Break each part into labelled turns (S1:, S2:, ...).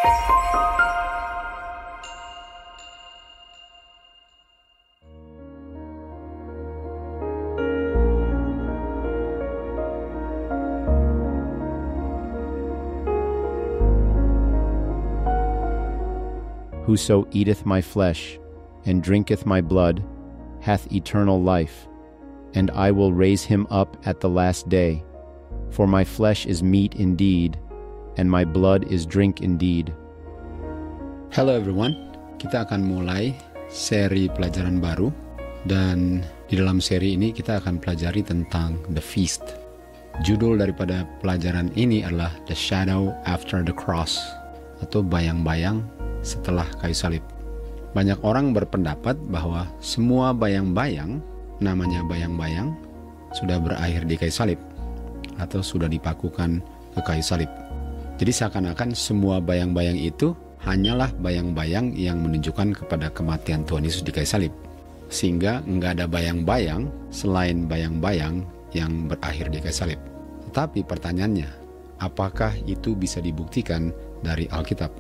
S1: Whoso eateth my flesh, and drinketh my blood, hath eternal life, and I will raise him up at the last day. For my flesh is meat indeed, and my blood is drink indeed.
S2: Hello everyone, kita akan mulai seri pelajaran baru, dan di dalam seri ini kita akan pelajari tentang The Feast. Judul daripada pelajaran ini adalah The Shadow After the Cross, atau bayang-bayang setelah kayu salib. Banyak orang berpendapat bahwa semua bayang-bayang, namanya bayang-bayang, sudah berakhir di kayu salib atau sudah dipakukan ke kayu salib. Jadi seakan-akan semua bayang-bayang itu hanyalah bayang-bayang yang menunjukkan kepada kematian Tuhan Yesus di kayu salib. Sehingga nggak ada bayang-bayang selain bayang-bayang yang berakhir di kayu salib. Tetapi pertanyaannya, apakah itu bisa dibuktikan dari Alkitab?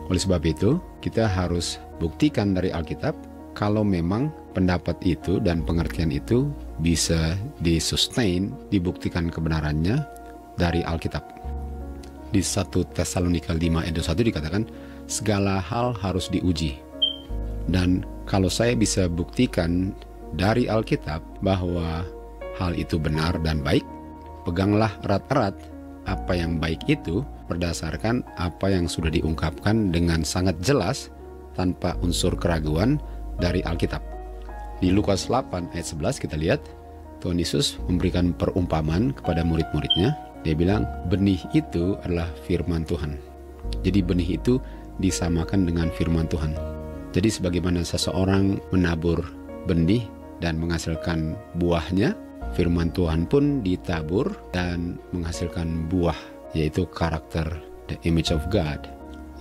S2: Oleh sebab itu, kita harus buktikan dari Alkitab kalau memang pendapat itu dan pengertian itu bisa disustain, dibuktikan kebenarannya dari Alkitab. Di 1 Tesalonika 5 ayat 1 dikatakan, segala hal harus diuji. Dan kalau saya bisa buktikan dari Alkitab bahwa hal itu benar dan baik, peganglah erat-erat apa yang baik itu berdasarkan apa yang sudah diungkapkan dengan sangat jelas tanpa unsur keraguan dari Alkitab. Di Lukas 8 ayat 11 kita lihat Tuhan Yesus memberikan perumpamaan kepada murid-muridnya. Dia bilang benih itu adalah firman Tuhan. Jadi benih itu disamakan dengan firman Tuhan. Jadi sebagaimana seseorang menabur benih dan menghasilkan buahnya, firman Tuhan pun ditabur dan menghasilkan buah, yaitu karakter the image of God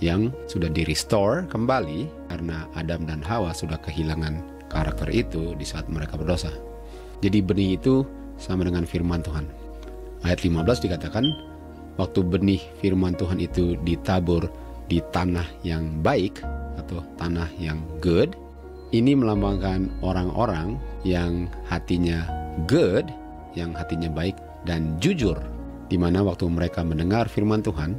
S2: yang sudah di-restore kembali karena Adam dan Hawa sudah kehilangan karakter itu di saat mereka berdosa. Jadi benih itu sama dengan firman Tuhan. Ayat 15 dikatakan, waktu benih firman Tuhan itu ditabur di tanah yang baik atau tanah yang good, ini melambangkan orang-orang yang hatinya good, yang hatinya baik dan jujur, di mana waktu mereka mendengar firman Tuhan,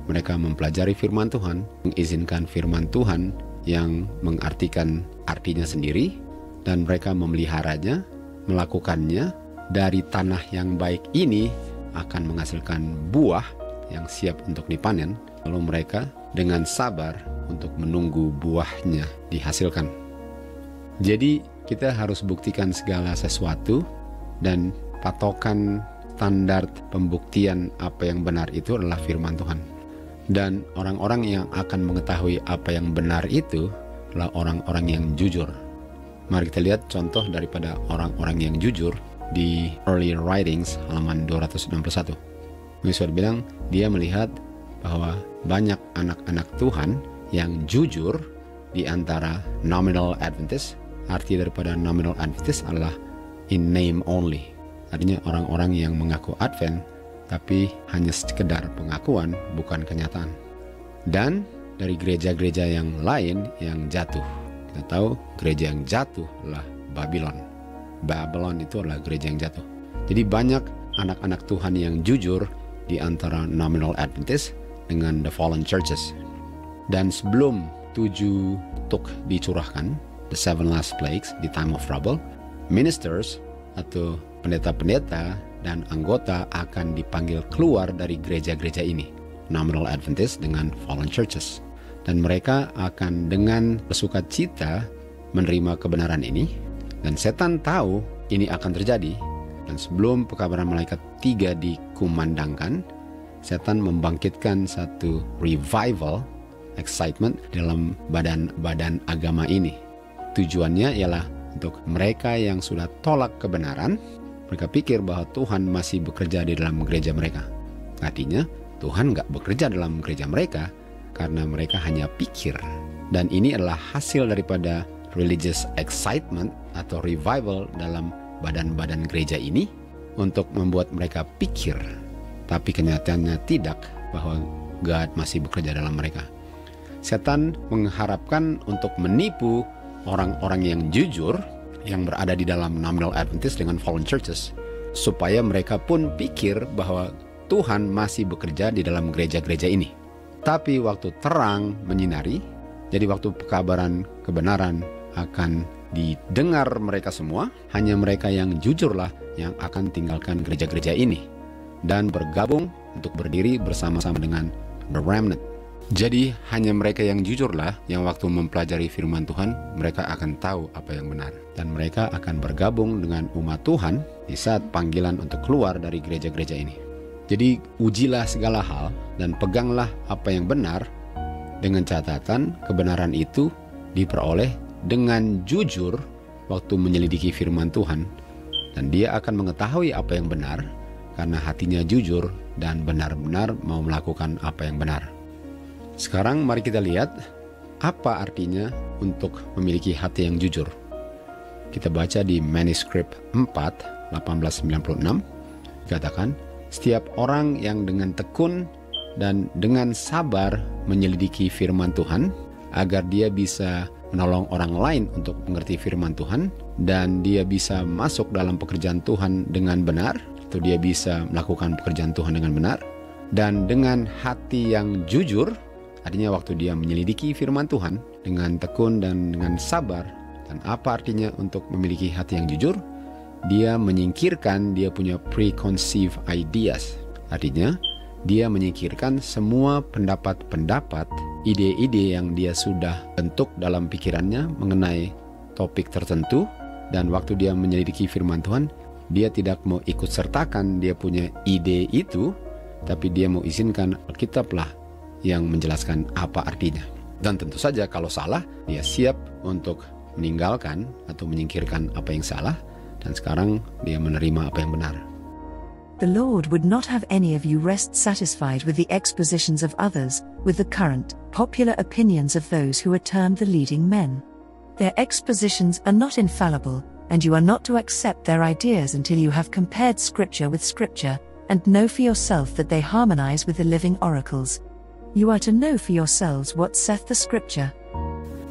S2: mereka mempelajari firman Tuhan, mengizinkan firman Tuhan yang mengartikan artinya sendiri, dan mereka memeliharanya, melakukannya, dari tanah yang baik ini akan menghasilkan buah yang siap untuk dipanen, lalu mereka dengan sabar untuk menunggu buahnya dihasilkan. Jadi kita harus buktikan segala sesuatu, dan patokan standar pembuktian apa yang benar itu adalah firman Tuhan. Dan orang-orang yang akan mengetahui apa yang benar itu adalah orang-orang yang jujur. Mari kita lihat contoh daripada orang-orang yang jujur di Early Writings halaman 261. Yesus bilang dia melihat bahwa banyak anak-anak Tuhan yang jujur di antara nominal Adventist. Arti daripada nominal Adventist adalah in name only. Artinya orang-orang yang mengaku Advent tapi hanya sekedar pengakuan, bukan kenyataan. Dan dari gereja-gereja yang lain yang jatuh. Kita tahu gereja yang jatuh adalah Babylon. Babylon itu adalah gereja yang jatuh. Jadi banyak anak-anak Tuhan yang jujur di antara nominal Adventist dengan the fallen churches. Dan sebelum 7 tuk dicurahkan, the 7 last plagues di time of trouble, ministers atau pendeta-pendeta dan anggota akan dipanggil keluar dari gereja-gereja ini, nominal Adventist dengan fallen churches. Dan mereka akan dengan bersukacita menerima kebenaran ini. Dan setan tahu ini akan terjadi. Dan sebelum pekabaran malaikat 3 dikumandangkan, setan membangkitkan satu revival, excitement dalam badan-badan agama ini. Tujuannya ialah untuk mereka yang sudah tolak kebenaran, mereka pikir bahwa Tuhan masih bekerja di dalam gereja mereka. Artinya Tuhan nggak bekerja dalam gereja mereka karena mereka hanya pikir. Dan ini adalah hasil daripada religious excitement atau revival dalam badan-badan gereja ini untuk membuat mereka pikir. Tapi kenyataannya tidak, bahwa God masih bekerja dalam mereka. Setan mengharapkan untuk menipu orang-orang yang jujur yang berada di dalam nominal Adventist dengan fallen churches, supaya mereka pun pikir bahwa Tuhan masih bekerja di dalam gereja-gereja ini. Tapi waktu terang menyinari, jadi waktu pekabaran kebenaran akan didengar mereka semua, hanya mereka yang jujurlah yang akan tinggalkan gereja-gereja ini dan bergabung untuk berdiri bersama-sama dengan the remnant. Jadi hanya mereka yang jujurlah yang waktu mempelajari firman Tuhan, mereka akan tahu apa yang benar. Dan mereka akan bergabung dengan umat Tuhan di saat panggilan untuk keluar dari gereja-gereja ini. Jadi ujilah segala hal dan peganglah apa yang benar, dengan catatan kebenaran itu diperoleh dengan jujur waktu menyelidiki firman Tuhan. Dan dia akan mengetahui apa yang benar karena hatinya jujur dan benar-benar mau melakukan apa yang benar. Sekarang mari kita lihat apa artinya untuk memiliki hati yang jujur. Kita baca di manuskrip 4, 1896, dikatakan, setiap orang yang dengan tekun dan dengan sabar menyelidiki firman Tuhan, agar dia bisa menolong orang lain untuk mengerti firman Tuhan, dan dia bisa masuk dalam pekerjaan Tuhan dengan benar, atau dia bisa melakukan pekerjaan Tuhan dengan benar, dan dengan hati yang jujur, artinya waktu dia menyelidiki firman Tuhan dengan tekun dan dengan sabar. Dan apa artinya untuk memiliki hati yang jujur? Dia menyingkirkan dia punya preconceived ideas. Artinya dia menyingkirkan semua pendapat-pendapat, ide-ide yang dia sudah bentuk dalam pikirannya mengenai topik tertentu. Dan waktu dia menyelidiki firman Tuhan, dia tidak mau ikut sertakan dia punya ide itu, tapi dia mau izinkan Alkitablah yang menjelaskan apa artinya. Dan tentu saja kalau salah, dia siap untuk meninggalkan atau menyingkirkan apa yang salah, dan sekarang dia menerima apa yang benar.
S3: The Lord would not have any of you rest satisfied with the expositions of others, with the current, popular opinions of those who are termed the leading men. Their expositions are not infallible, and you are not to accept their ideas until you have compared Scripture with Scripture, and know for yourself that they harmonize with the living oracles. You are to know for yourselves what saith the Scripture.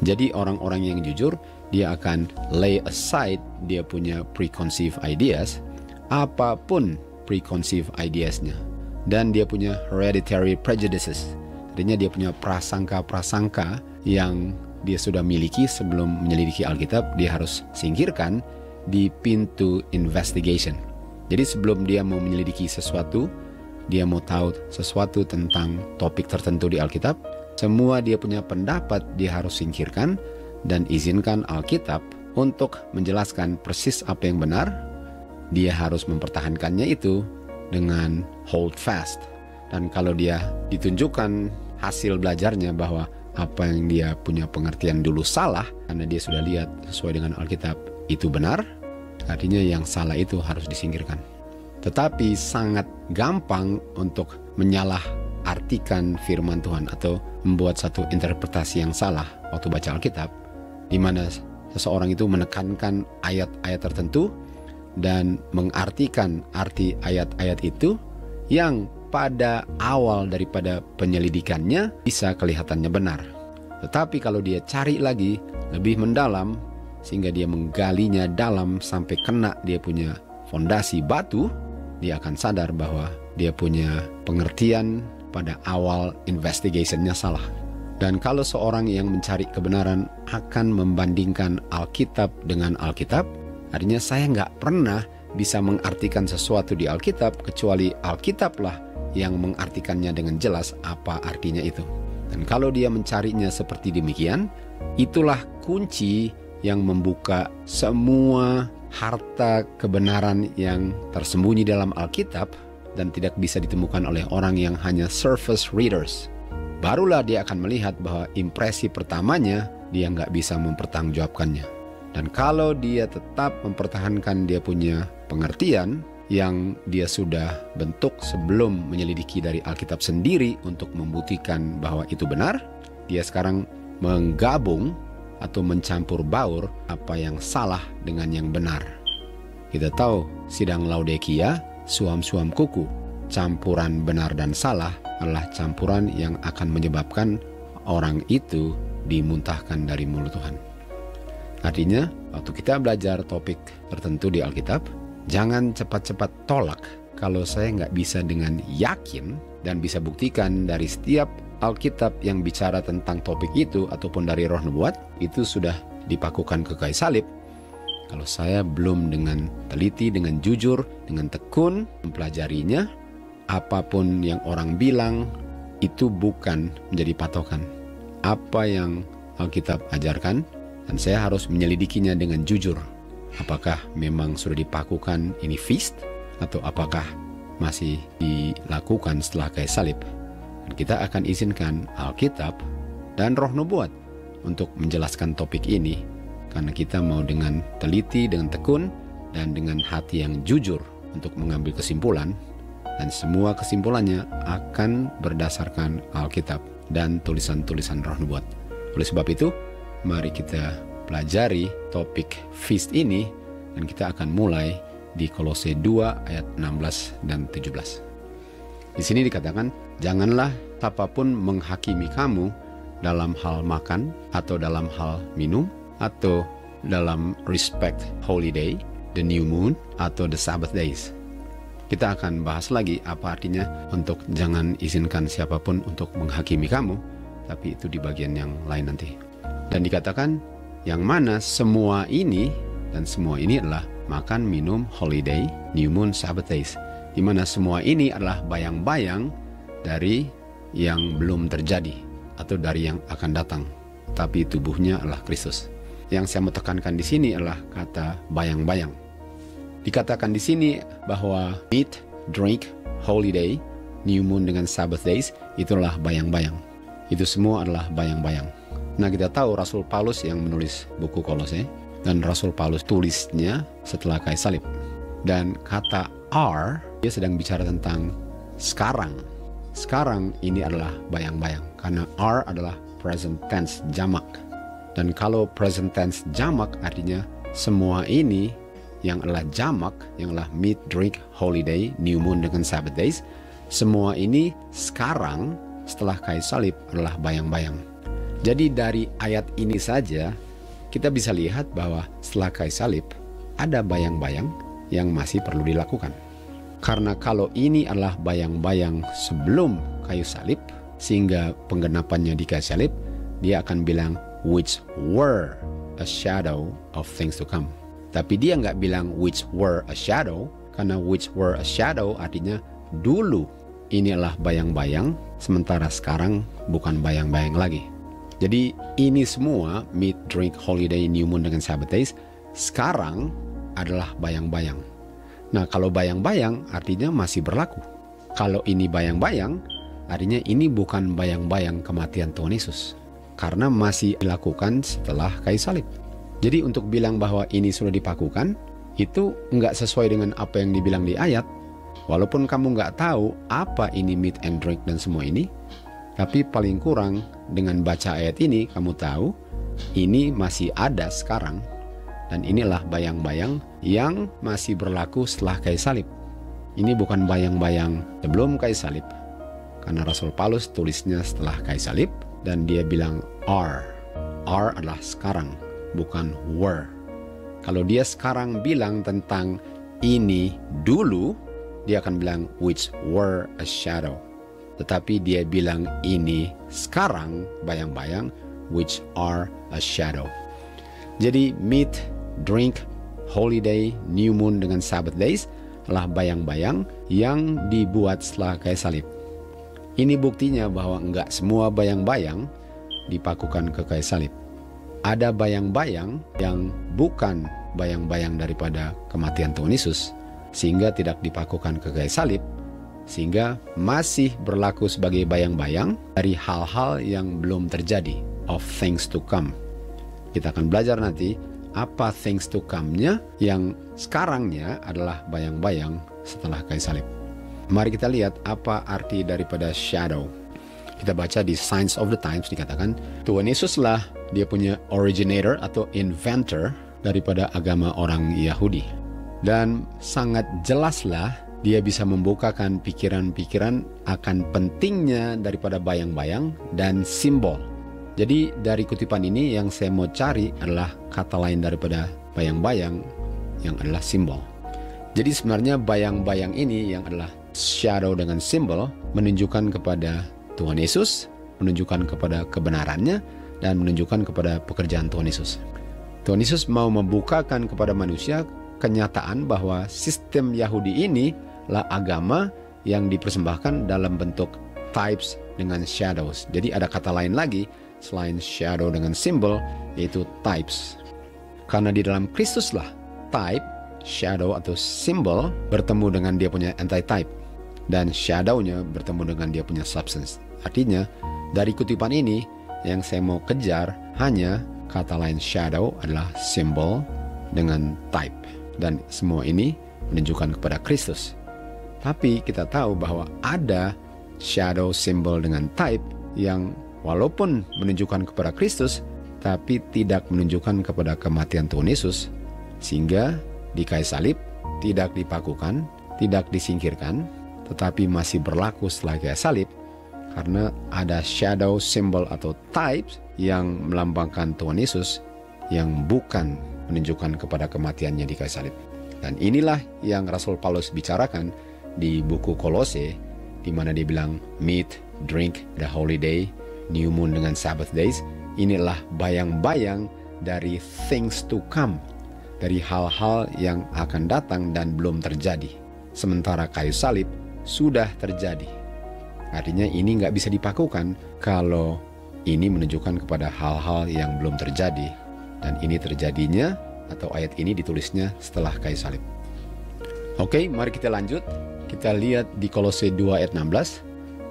S2: Jadi orang-orang yang jujur, dia akan lay aside dia punya preconceived ideas, apapun preconceived ideasnya, dan dia punya hereditary prejudices. Artinya dia punya prasangka-prasangka yang dia sudah miliki sebelum menyelidiki Alkitab, dia harus singkirkan di pintu investigation. Jadi sebelum dia mau menyelidiki sesuatu, dia mau tahu sesuatu tentang topik tertentu di Alkitab, semua dia punya pendapat dia harus singkirkan dan izinkan Alkitab untuk menjelaskan persis apa yang benar. Dia harus mempertahankannya itu dengan hold fast. Dan kalau dia ditunjukkan hasil belajarnya bahwa apa yang dia punya pengertian dulu salah, karena dia sudah lihat sesuai dengan Alkitab itu benar, artinya yang salah itu harus disingkirkan. Tetapi sangat gampang untuk menyalahartikan firman Tuhan atau membuat satu interpretasi yang salah waktu baca Alkitab, di mana seseorang itu menekankan ayat-ayat tertentu dan mengartikan arti ayat-ayat itu yang pada awal daripada penyelidikannya bisa kelihatannya benar. Tetapi kalau dia cari lagi lebih mendalam, sehingga dia menggalinya dalam sampai kena dia punya fondasi batu, dia akan sadar bahwa dia punya pengertian pada awal investigationnya salah. Dan kalau seorang yang mencari kebenaran akan membandingkan Alkitab dengan Alkitab, artinya saya nggak pernah bisa mengartikan sesuatu di Alkitab kecuali Alkitablah yang mengartikannya dengan jelas apa artinya itu. Dan kalau dia mencarinya seperti demikian, itulah kunci yang membuka semua harta kebenaran yang tersembunyi dalam Alkitab dan tidak bisa ditemukan oleh orang yang hanya surface readers. Barulah dia akan melihat bahwa impresi pertamanya dia nggak bisa mempertanggungjawabkannya. Dan kalau dia tetap mempertahankan dia punya pengertian yang dia sudah bentuk sebelum menyelidiki dari Alkitab sendiri untuk membuktikan bahwa itu benar, dia sekarang menggabung atau mencampur baur apa yang salah dengan yang benar. Kita tahu sidang Laodikia, suam-suam kuku, campuran benar dan salah adalah campuran yang akan menyebabkan orang itu dimuntahkan dari mulut Tuhan. Artinya, waktu kita belajar topik tertentu di Alkitab, jangan cepat-cepat tolak kalau saya nggak bisa dengan yakin dan bisa buktikan dari setiap Alkitab yang bicara tentang topik itu ataupun dari roh nubuat, itu sudah dipakukan ke kayu salib. Kalau saya belum dengan teliti, dengan jujur, dengan tekun mempelajarinya, apapun yang orang bilang itu bukan menjadi patokan. Apa yang Alkitab ajarkan, dan saya harus menyelidikinya dengan jujur. Apakah memang sudah dipakukan ini feast, atau apakah masih dilakukan setelah kayu salib? Dan kita akan izinkan Alkitab dan roh nubuat untuk menjelaskan topik ini, karena kita mau dengan teliti, dengan tekun, dan dengan hati yang jujur untuk mengambil kesimpulan, dan semua kesimpulannya akan berdasarkan Alkitab dan tulisan-tulisan roh nubuat. Oleh sebab itu, mari kita pelajari topik feast ini, dan kita akan mulai di Kolose 2 ayat 16 dan 17. Di sini dikatakan, janganlah siapapun menghakimi kamu dalam hal makan, atau dalam hal minum, atau dalam respect holiday, the new moon, atau the Sabbath days. Kita akan bahas lagi apa artinya untuk jangan izinkan siapapun untuk menghakimi kamu, tapi itu di bagian yang lain nanti. Dan dikatakan, yang mana semua ini, dan semua ini adalah makan, minum, holiday, new moon, Sabbath days, di mana semua ini adalah bayang-bayang dari yang belum terjadi atau dari yang akan datang, tapi tubuhnya adalah Kristus. Yang saya mau tekankan di sini adalah kata bayang-bayang. Dikatakan di sini bahwa meat, drink, holiday, new moon dengan Sabbath days itulah bayang-bayang. Itu semua adalah bayang-bayang. Nah, kita tahu Rasul Paulus yang menulis buku Kolose, dan Rasul Paulus tulisnya setelah kayu salib. Dan kata are, dia sedang bicara tentang sekarang. Sekarang ini adalah bayang-bayang, karena are adalah present tense jamak. Dan kalau present tense jamak artinya semua ini yang adalah jamak, yang adalah meat, drink, holiday, new moon dengan Sabbath days, semua ini sekarang setelah kayu salib adalah bayang-bayang. Jadi dari ayat ini saja kita bisa lihat bahwa setelah kayu salib ada bayang-bayang yang masih perlu dilakukan. Karena kalau ini adalah bayang-bayang sebelum kayu salib, sehingga penggenapannya di kayu salib, dia akan bilang which were a shadow of things to come. Tapi dia nggak bilang which were a shadow, karena which were a shadow artinya dulu ini adalah bayang-bayang, sementara sekarang bukan bayang-bayang lagi. Jadi ini semua meat, drink, holiday, new moon dengan Sabbath days sekarang adalah bayang-bayang. Nah, kalau bayang-bayang artinya masih berlaku. Kalau ini bayang-bayang artinya ini bukan bayang-bayang kematian Tuhan Yesus, karena masih dilakukan setelah kayu salib. Jadi untuk bilang bahwa ini sudah dipakukan, itu nggak sesuai dengan apa yang dibilang di ayat. Walaupun kamu nggak tahu apa ini meat and drink dan semua ini, tapi paling kurang dengan baca ayat ini kamu tahu ini masih ada sekarang. Dan inilah bayang-bayang yang masih berlaku setelah kayu salib. Ini bukan bayang-bayang sebelum kayu salib, karena Rasul Paulus tulisnya setelah kayu salib, dan dia bilang are. Are adalah sekarang, bukan were. Kalau dia sekarang bilang tentang ini dulu, dia akan bilang which were a shadow. Tetapi dia bilang ini sekarang bayang-bayang, which are a shadow. Jadi meat, drink, holiday, new moon dengan Sabbath days adalah bayang-bayang yang dibuat setelah kayu salib. Ini buktinya bahwa enggak semua bayang-bayang dipakukan ke kayu salib. Ada bayang-bayang yang bukan bayang-bayang daripada kematian Tuhan Yesus, sehingga tidak dipakukan ke kayu salib, sehingga masih berlaku sebagai bayang-bayang dari hal-hal yang belum terjadi, of things to come. Kita akan belajar nanti apa things to come-nya, yang sekarangnya adalah bayang-bayang setelah kayu salib. Mari kita lihat apa arti daripada shadow. Kita baca di Signs of the Times, dikatakan Tuhan Yesuslah dia punya originator atau inventor daripada agama orang Yahudi. Dan sangat jelaslah dia bisa membukakan pikiran-pikiran akan pentingnya daripada bayang-bayang dan simbol. Jadi dari kutipan ini yang saya mau cari adalah kata lain daripada bayang-bayang yang adalah simbol. Jadi sebenarnya bayang-bayang ini yang adalah shadow dengan simbol menunjukkan kepada Tuhan Yesus, menunjukkan kepada kebenarannya, dan menunjukkan kepada pekerjaan Tuhan Yesus. Tuhan Yesus mau membukakan kepada manusia kenyataan bahwa sistem Yahudi ini lah agama yang dipersembahkan dalam bentuk types dengan shadows. Jadi ada kata lain lagi selain shadow dengan simbol, yaitu types. Karena di dalam Kristus lah type, shadow atau simbol bertemu dengan dia punya anti-type, dan shadow-nya bertemu dengan dia punya substance. Artinya dari kutipan ini yang saya mau kejar hanya kata lain shadow adalah simbol dengan type, dan semua ini menunjukkan kepada Kristus. Tapi kita tahu bahwa ada shadow, simbol dengan type yang walaupun menunjukkan kepada Kristus, tapi tidak menunjukkan kepada kematian Tuhan Yesus, sehingga di kayu salib tidak dipakukan, tidak disingkirkan, tetapi masih berlaku setelah kayu salib, karena ada shadow, simbol atau types yang melambangkan Tuhan Yesus yang bukan menunjukkan kepada kematiannya di kayu salib. Dan inilah yang Rasul Paulus bicarakan di buku Kolose, di mana dia bilang meat, drink, the holy day, new moon dengan Sabbath days. Inilah bayang-bayang dari things to come, dari hal-hal yang akan datang dan belum terjadi. Sementara kayu salib sudah terjadi. Artinya ini nggak bisa dipakukan kalau ini menunjukkan kepada hal-hal yang belum terjadi. Dan ini terjadinya atau ayat ini ditulisnya setelah kayu salib. Oke, mari kita lanjut. Kita lihat di Kolose 2 ayat 16.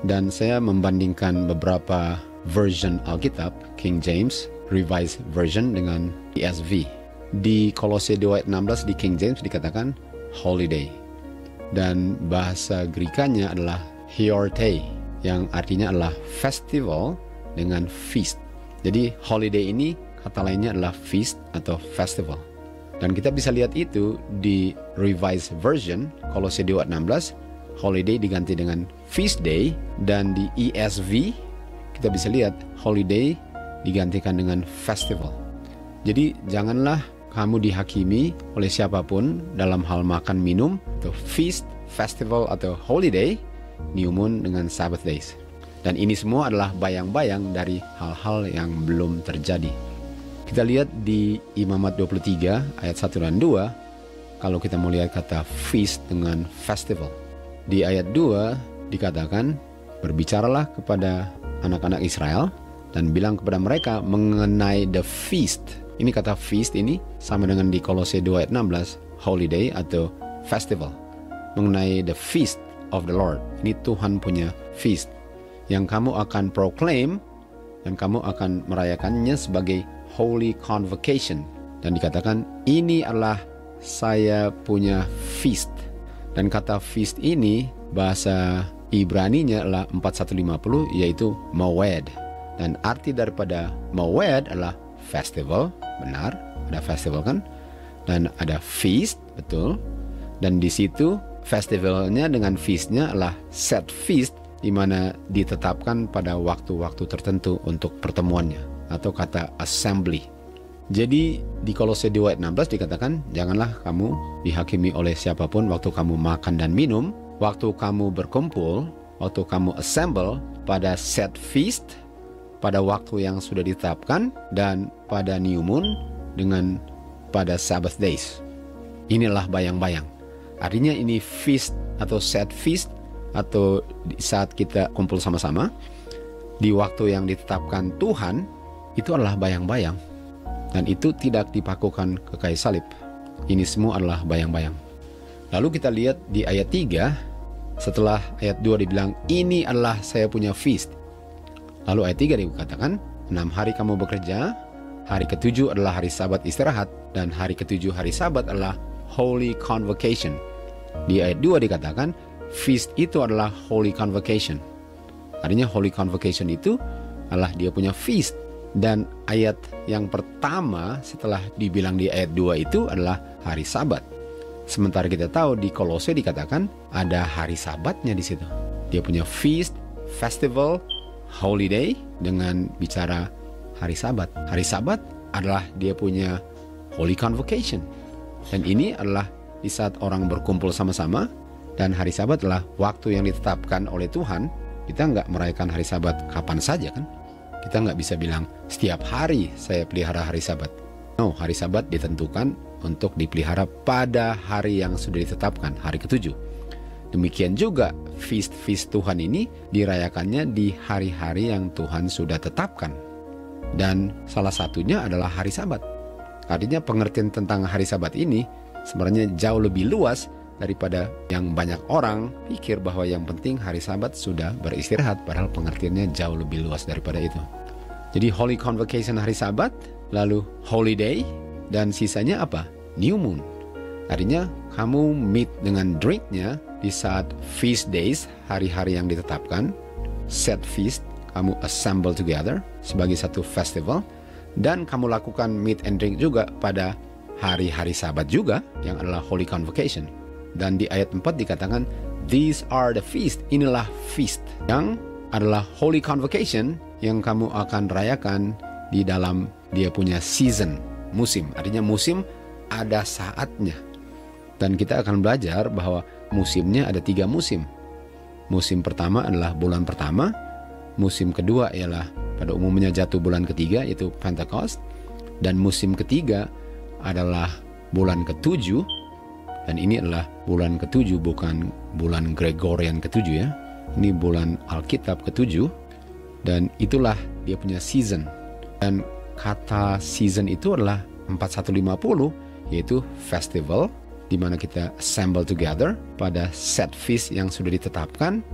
S2: Dan saya membandingkan beberapa version Alkitab, King James, Revised Version dengan ESV. Di Kolose 2 ayat 16 di King James dikatakan holiday. Dan bahasa Grekanya adalah Hiorte, yang artinya adalah festival dengan feast. Jadi holiday ini kata lainnya adalah feast atau festival. Dan kita bisa lihat itu di Revised Version, Kolose 2 ayat 16, holiday diganti dengan feast day. Dan di ESV kita bisa lihat holiday digantikan dengan festival. Jadi janganlah kamu dihakimi oleh siapapun dalam hal makan minum, atau feast, festival, atau holiday, new moon dengan Sabbath days. Dan ini semua adalah bayang-bayang dari hal-hal yang belum terjadi. Kita lihat di Imamat 23 ayat 1 dan 2, kalau kita mau lihat kata feast dengan festival. Di ayat 2 dikatakan, berbicaralah kepada anak-anak Israel dan bilang kepada mereka mengenai the feast. Ini kata feast ini sama dengan di Kolose 2 ayat 16, holiday atau festival. Mengenai the feast of the Lord. Ini Tuhan punya feast yang kamu akan proclaim dan kamu akan merayakannya sebagai Holy Convocation. Dan dikatakan ini adalah saya punya feast. Dan kata feast ini bahasa Ibraninya adalah 4150, yaitu Moed. Dan arti daripada Moed adalah festival, benar, ada festival kan? Dan ada feast, betul. Dan di situ festivalnya dengan feastnya adalah set feast, di mana ditetapkan pada waktu-waktu tertentu untuk pertemuannya, atau kata assembly. Jadi di Kolose 2 ayat 16 dikatakan, janganlah kamu dihakimi oleh siapapun waktu kamu makan dan minum, waktu kamu berkumpul, waktu kamu assemble, pada set feast, pada waktu yang sudah ditetapkan, dan pada new moon dengan pada Sabbath days. Inilah bayang-bayang. Artinya ini feast atau set feast, atau saat kita kumpul sama-sama di waktu yang ditetapkan Tuhan, itu adalah bayang-bayang. Dan itu tidak dipakukan ke kayu salib. Ini semua adalah bayang-bayang. Lalu kita lihat di ayat 3, setelah ayat 2 dibilang, ini adalah saya punya feast. Lalu ayat 3 dikatakan, 6 hari kamu bekerja, hari ke-7 adalah hari Sabat istirahat, dan hari ke-7 hari Sabat adalah Holy Convocation. Di ayat 2 dikatakan, feast itu adalah Holy Convocation. Artinya Holy Convocation itu adalah dia punya feast. Dan ayat yang pertama setelah dibilang di ayat 2 itu adalah hari Sabat. Sementara kita tahu di Kolose dikatakan ada hari Sabatnya di situ. Dia punya feast, festival, holiday dengan bicara hari Sabat. Hari Sabat adalah dia punya Holy Convocation. Dan ini adalah di saat orang berkumpul sama-sama, dan hari Sabat adalah waktu yang ditetapkan oleh Tuhan. Kita nggak merayakan hari Sabat kapan saja kan? Kita nggak bisa bilang setiap hari saya pelihara hari Sabat. No, hari Sabat ditentukan untuk dipelihara pada hari yang sudah ditetapkan, hari ke-7. Demikian juga feast Tuhan ini dirayakannya di hari-hari yang Tuhan sudah tetapkan. Dan salah satunya adalah hari Sabat. Artinya pengertian tentang hari Sabat ini sebenarnya jauh lebih luas daripada yang banyak orang pikir bahwa yang penting hari Sabat sudah beristirahat, padahal pengertiannya jauh lebih luas daripada itu. Jadi Holy Convocation hari Sabat, lalu Holiday, dan sisanya apa? New Moon. Artinya kamu meet dengan drinknya di saat feast days, hari-hari yang ditetapkan, set feast, kamu assemble together sebagai satu festival, dan kamu lakukan meet and drink juga pada hari-hari Sabat juga, yang adalah Holy Convocation. Dan di ayat 4 dikatakan, these are the feast, inilah feast, yang adalah Holy Convocation yang kamu akan rayakan di dalam dia punya season, musim. Artinya musim ada saatnya. Dan kita akan belajar bahwa musimnya ada 3 musim. Musim pertama adalah bulan pertama, musim kedua ialah pada umumnya jatuh bulan ketiga, yaitu Pentecost. Dan musim ketiga adalah bulan ke-7. Dan ini adalah bulan ke-7, bukan bulan Gregorian ke-7 ya. Ini bulan Alkitab ke-7. Dan itulah dia punya season. Dan kata season itu adalah 4150, yaitu festival, di mana kita assemble together pada set feast yang sudah ditetapkan,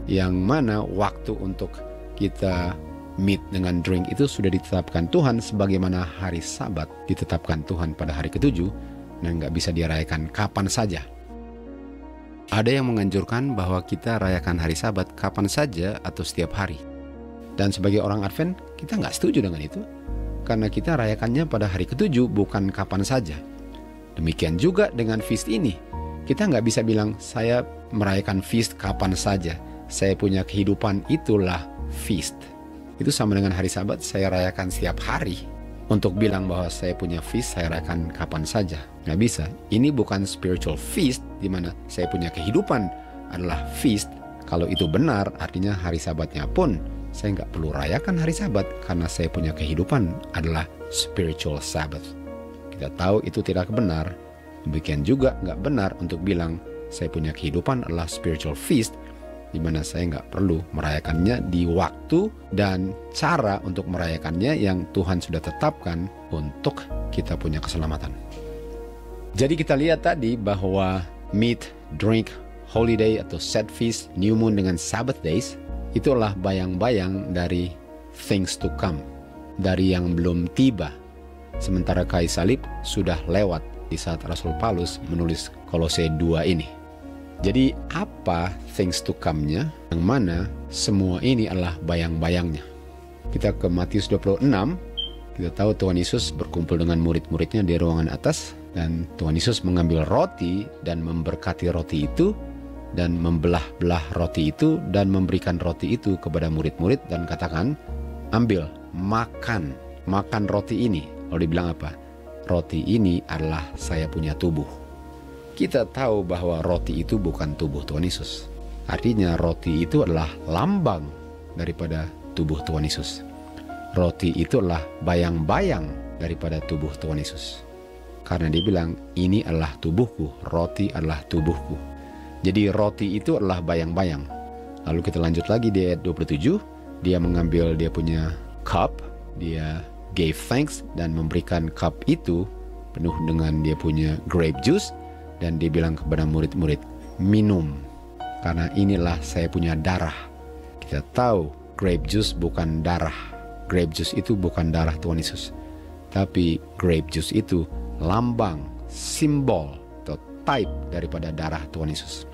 S2: yang mana waktu untuk kita meet dengan drink itu sudah ditetapkan Tuhan, sebagaimana hari Sabat ditetapkan Tuhan pada hari ke-7 dan nggak bisa dirayakan kapan saja. Ada yang menganjurkan bahwa kita rayakan hari Sabat kapan saja atau setiap hari. Dan sebagai orang Advent, kita nggak setuju dengan itu, karena kita rayakannya pada hari ke-7, bukan kapan saja. Demikian juga dengan feast ini. Kita nggak bisa bilang, saya merayakan feast kapan saja. Saya punya kehidupan, itulah feast. Itu sama dengan hari Sabat, saya rayakan setiap hari. Untuk bilang bahwa saya punya feast, saya rayakan kapan saja. Nggak bisa. Ini bukan spiritual feast, di mana saya punya kehidupan adalah feast. Kalau itu benar, artinya hari Sabatnya pun saya nggak perlu rayakan hari Sabat, karena saya punya kehidupan adalah spiritual Sabbath. Kita tahu itu tidak benar. Demikian juga nggak benar untuk bilang saya punya kehidupan adalah spiritual feast, di mana saya nggak perlu merayakannya di waktu dan cara untuk merayakannya yang Tuhan sudah tetapkan untuk kita punya keselamatan. Jadi kita lihat tadi bahwa meat, drink, holiday atau set feast, new moon dengan Sabbath days, itulah bayang-bayang dari things to come, dari yang belum tiba. Sementara kayu salib sudah lewat di saat Rasul Paulus menulis Kolose 2 ini. Jadi apa things to come-nya, yang mana semua ini adalah bayang-bayangnya. Kita ke Matius 26, kita tahu Tuhan Yesus berkumpul dengan murid-muridnya di ruangan atas, dan Tuhan Yesus mengambil roti dan memberkati roti itu, dan membelah-belah roti itu, dan memberikan roti itu kepada murid-murid, dan katakan, ambil, makan roti ini. Lalu dibilang apa? Roti ini adalah saya punya tubuh. Kita tahu bahwa roti itu bukan tubuh Tuhan Yesus. Artinya roti itu adalah lambang daripada tubuh Tuhan Yesus. Roti itu adalah bayang-bayang daripada tubuh Tuhan Yesus. Karena dia bilang, ini adalah tubuhku, roti adalah tubuhku. Jadi roti itu adalah bayang-bayang. Lalu kita lanjut lagi di ayat 27. Dia mengambil dia punya cup, dia gave thanks dan memberikan cup itu penuh dengan dia punya grape juice, dan dia bilang kepada murid-murid, minum, karena inilah saya punya darah. Kita tahu grape juice bukan darah. Grape juice itu bukan darah Tuhan Yesus, tapi grape juice itu lambang, simbol atau type daripada darah Tuhan Yesus.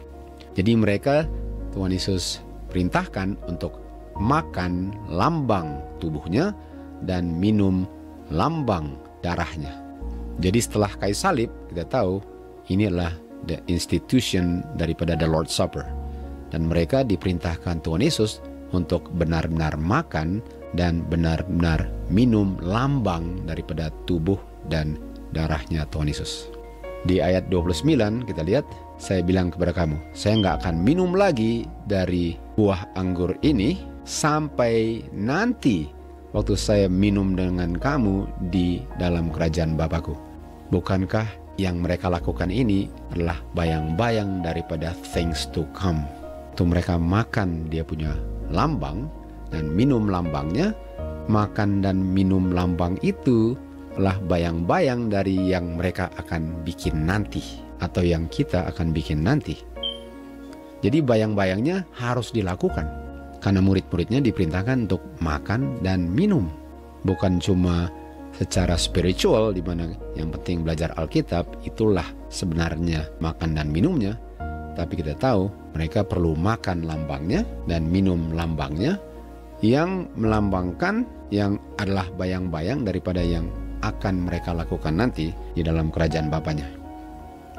S2: Jadi mereka, Tuhan Yesus perintahkan untuk makan lambang tubuhnya dan minum lambang darahnya. Jadi setelah kayu salib, kita tahu ini adalah the institution daripada the Lord's Supper. Dan mereka diperintahkan Tuhan Yesus untuk benar-benar makan dan benar-benar minum lambang daripada tubuh dan darahnya Tuhan Yesus. Di ayat 29 kita lihat, saya bilang kepada kamu, saya nggak akan minum lagi dari buah anggur ini sampai nanti waktu saya minum dengan kamu di dalam kerajaan Bapakku. Bukankah yang mereka lakukan ini adalah bayang-bayang daripada things to come? Waktu mereka makan dia punya lambang dan minum lambangnya, makan dan minum lambang itu adalah bayang-bayang dari yang mereka akan bikin nanti, atau yang kita akan bikin nanti. Jadi bayang-bayangnya harus dilakukan, karena murid-muridnya diperintahkan untuk makan dan minum. Bukan cuma secara spiritual, di mana yang penting belajar Alkitab, itulah sebenarnya makan dan minumnya. Tapi kita tahu mereka perlu makan lambangnya dan minum lambangnya, yang melambangkan yang adalah bayang-bayang daripada yang akan mereka lakukan nanti di dalam kerajaan Bapaknya.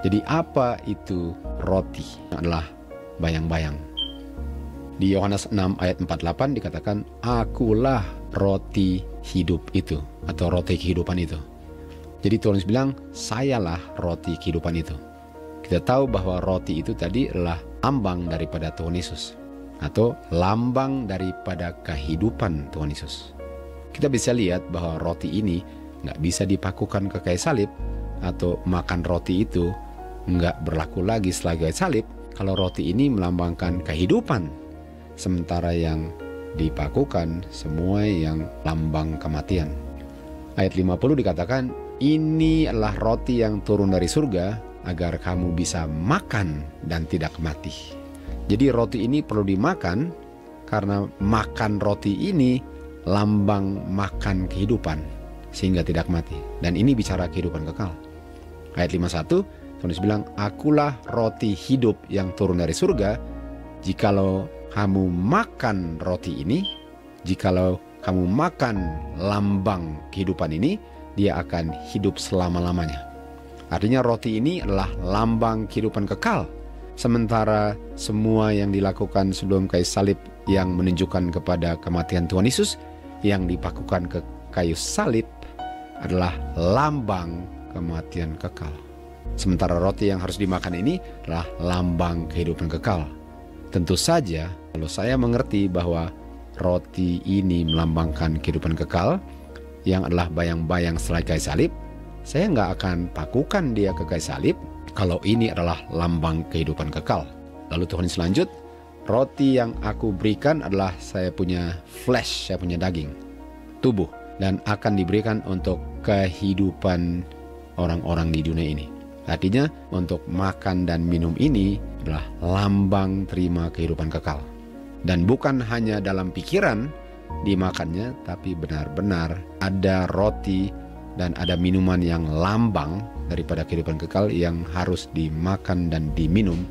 S2: Jadi apa itu roti? Adalah bayang-bayang. Di Yohanes 6 ayat 48 dikatakan, akulah roti hidup itu, atau roti kehidupan itu. Jadi Tuhan bilang, sayalah roti kehidupan itu. Kita tahu bahwa roti itu tadi adalah lambang daripada Tuhan Yesus, atau lambang daripada kehidupan Tuhan Yesus. Kita bisa lihat bahwa roti ini nggak bisa dipakukan ke kayu salib, atau makan roti itu nggak berlaku lagi setelah kayu salib kalau roti ini melambangkan kehidupan, sementara yang dipakukan semua yang lambang kematian. Ayat 50 dikatakan, ini adalah roti yang turun dari surga agar kamu bisa makan dan tidak mati. Jadi roti ini perlu dimakan karena makan roti ini lambang makan kehidupan sehingga tidak mati. Dan ini bicara kehidupan kekal. Ayat 51, Tuhan Yesus bilang, akulah roti hidup yang turun dari surga. Jikalau kamu makan roti ini, jikalau kamu makan lambang kehidupan ini, dia akan hidup selama-lamanya. Artinya roti ini adalah lambang kehidupan kekal. Sementara semua yang dilakukan sebelum kayu salib yang menunjukkan kepada kematian Tuhan Yesus, yang dipakukan ke kayu salib adalah lambang kematian kekal. Sementara roti yang harus dimakan ini adalah lambang kehidupan kekal. Tentu saja, kalau saya mengerti bahwa roti ini melambangkan kehidupan kekal, yang adalah bayang-bayang setelah kayu salib, saya nggak akan pakukan dia ke kayu salib kalau ini adalah lambang kehidupan kekal. Lalu Tuhan selanjut, roti yang aku berikan adalah saya punya flesh, saya punya daging, tubuh, dan akan diberikan untuk kehidupan orang-orang di dunia ini. Artinya untuk makan dan minum ini adalah lambang terima kehidupan kekal. Dan bukan hanya dalam pikiran dimakannya, tapi benar-benar ada roti dan ada minuman yang lambang daripada kehidupan kekal yang harus dimakan dan diminum.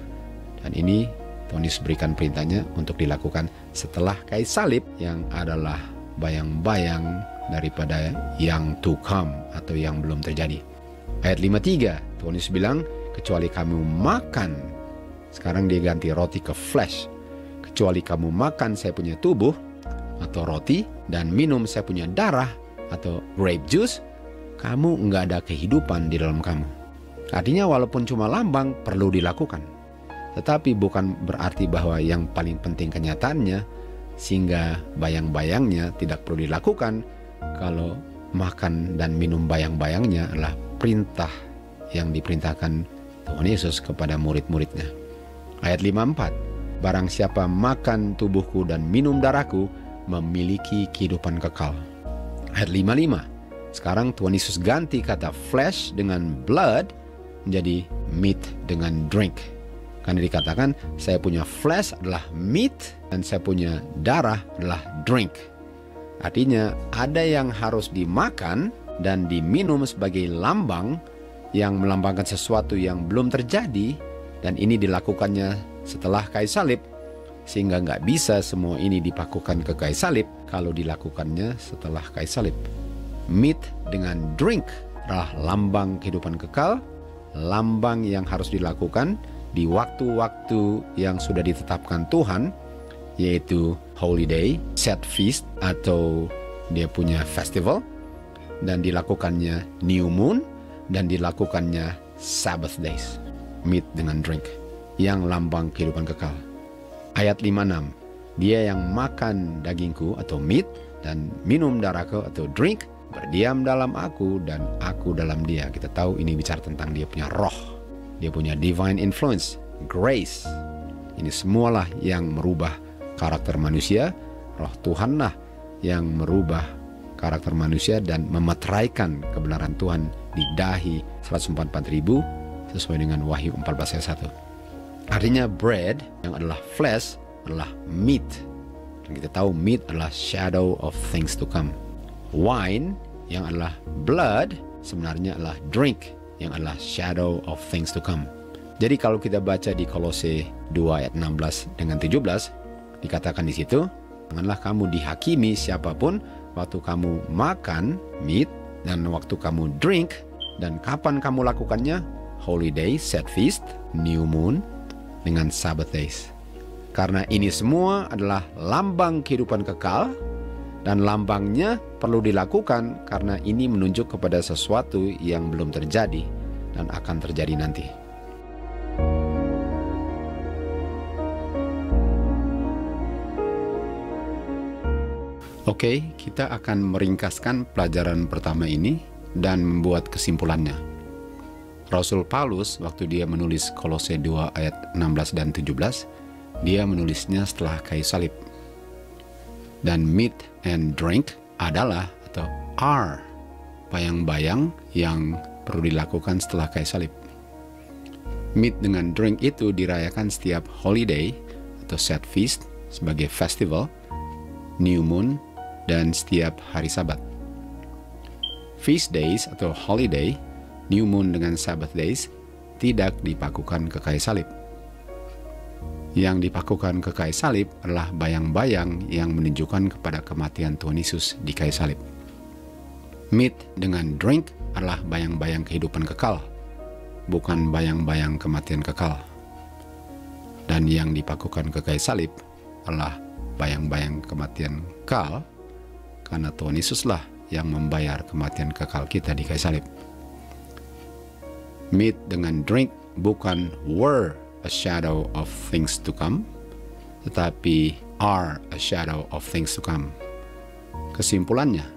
S2: Dan ini Tuhan Yesus berikan perintahnya untuk dilakukan setelah kayu salib, yang adalah bayang-bayang daripada yang to come, atau yang belum terjadi. Ayat 53, Tuhan Yesus bilang, kecuali kamu makan, sekarang dia ganti roti ke flesh, kecuali kamu makan saya punya tubuh atau roti, dan minum saya punya darah atau grape juice, kamu nggak ada kehidupan di dalam kamu. Artinya walaupun cuma lambang perlu dilakukan, tetapi bukan berarti bahwa yang paling penting kenyataannya, sehingga bayang-bayangnya tidak perlu dilakukan. Kalau makan dan minum bayang-bayangnya adalah perintah yang diperintahkan Tuhan Yesus kepada murid-muridnya. Ayat 54, barang siapa makan tubuhku dan minum darahku memiliki kehidupan kekal. Ayat 55, sekarang Tuhan Yesus ganti kata flesh dengan blood menjadi meat dengan drink. Karena dikatakan saya punya flesh adalah meat dan saya punya darah adalah drink. Artinya ada yang harus dimakan dan diminum sebagai lambang yang melambangkan sesuatu yang belum terjadi, dan ini dilakukannya setelah kayu salib, sehingga nggak bisa semua ini dipakukan ke kayu salib kalau dilakukannya setelah kayu salib. Meat dengan drink adalah lambang kehidupan kekal, lambang yang harus dilakukan di waktu-waktu yang sudah ditetapkan Tuhan, yaitu holiday, set feast atau dia punya festival, dan dilakukannya new moon, dan dilakukannya Sabbath days. Meat dengan drink yang lambang kehidupan kekal. Ayat 56, dia yang makan dagingku atau meat dan minum darahku atau drink, berdiam dalam aku dan aku dalam dia. Kita tahu ini bicara tentang dia punya roh, dia punya divine influence, grace. Ini semualah yang merubah karakter manusia. Roh Tuhanlah yang merubah karakter manusia dan memeteraikan kebenaran Tuhan di dahi 144.000 sesuai dengan Wahyu 14 ayat 1. Artinya bread yang adalah flesh adalah meat. Dan kita tahu meat adalah shadow of things to come. Wine yang adalah blood sebenarnya adalah drink yang adalah shadow of things to come. Jadi kalau kita baca di Kolose 2 ayat 16 dengan 17, dikatakan di situ, janganlah kamu dihakimi siapapun waktu kamu makan meat dan waktu kamu drink, dan kapan kamu lakukannya, holiday, set feast, new moon, dengan Sabbath days. Karena ini semua adalah lambang kehidupan kekal, dan lambangnya perlu dilakukan karena ini menunjuk kepada sesuatu yang belum terjadi dan akan terjadi nanti. Oke, kita akan meringkaskan pelajaran pertama ini dan membuat kesimpulannya. Rasul Paulus waktu dia menulis Kolose 2 ayat 16 dan 17, dia menulisnya setelah kayu salib. Dan meat and drink adalah atau are bayang-bayang yang perlu dilakukan setelah kayu salib. Meat dengan drink itu dirayakan setiap holiday atau set feast sebagai festival, new moon, dan setiap hari Sabat. Feast days atau holiday, new moon dengan Sabbath days tidak dipakukan ke kayu salib. Yang dipakukan ke kayu salib adalah bayang-bayang yang menunjukkan kepada kematian Tuhan Yesus di kayu salib. Meat dengan drink adalah bayang-bayang kehidupan kekal, bukan bayang-bayang kematian kekal. Dan yang dipakukan ke kayu salib adalah bayang-bayang kematian kekal, karena Tuhan Yesuslah yang membayar kematian kekal kita di kayu salib. Meat dengan drink bukan were a shadow of things to come, tetapi are a shadow of things to come. Kesimpulannya,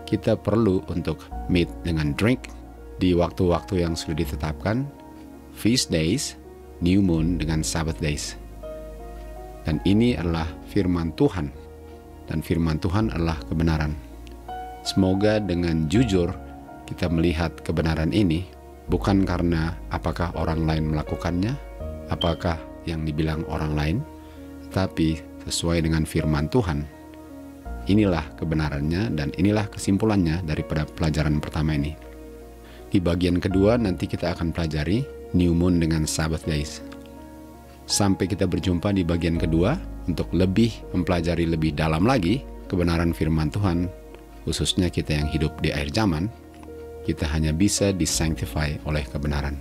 S2: kita perlu untuk meat dengan drink di waktu-waktu yang sudah ditetapkan, feast days, new moon dengan Sabbath days. Dan ini adalah firman Tuhan, dan firman Tuhan adalah kebenaran. Semoga dengan jujur kita melihat kebenaran ini, bukan karena apakah orang lain melakukannya, apakah yang dibilang orang lain, tapi sesuai dengan firman Tuhan. Inilah kebenarannya dan inilah kesimpulannya daripada pelajaran pertama ini. Di bagian kedua nanti kita akan pelajari new moon dengan Sabbath days. Sampai kita berjumpa di bagian kedua untuk lebih mempelajari lebih dalam lagi kebenaran firman Tuhan, khususnya kita yang hidup di akhir zaman. Kita hanya bisa disanctify oleh kebenaran.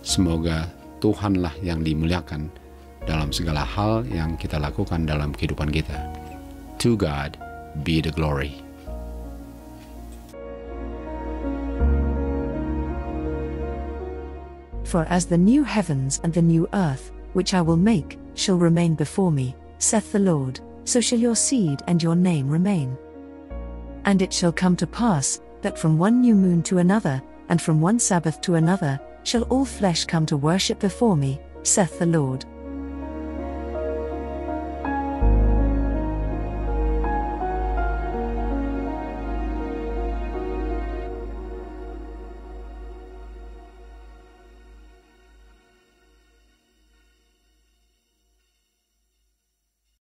S2: Semoga Tuhanlah yang dimuliakan dalam segala hal yang kita lakukan dalam kehidupan kita. To God be the glory.
S3: For as the new heavens and the new earth, which I will make, shall remain before me, saith the Lord, so shall your seed and your name remain. And it shall come to pass, that from one new moon to another, and from one Sabbath to another, shall all flesh come to worship before me, saith the Lord.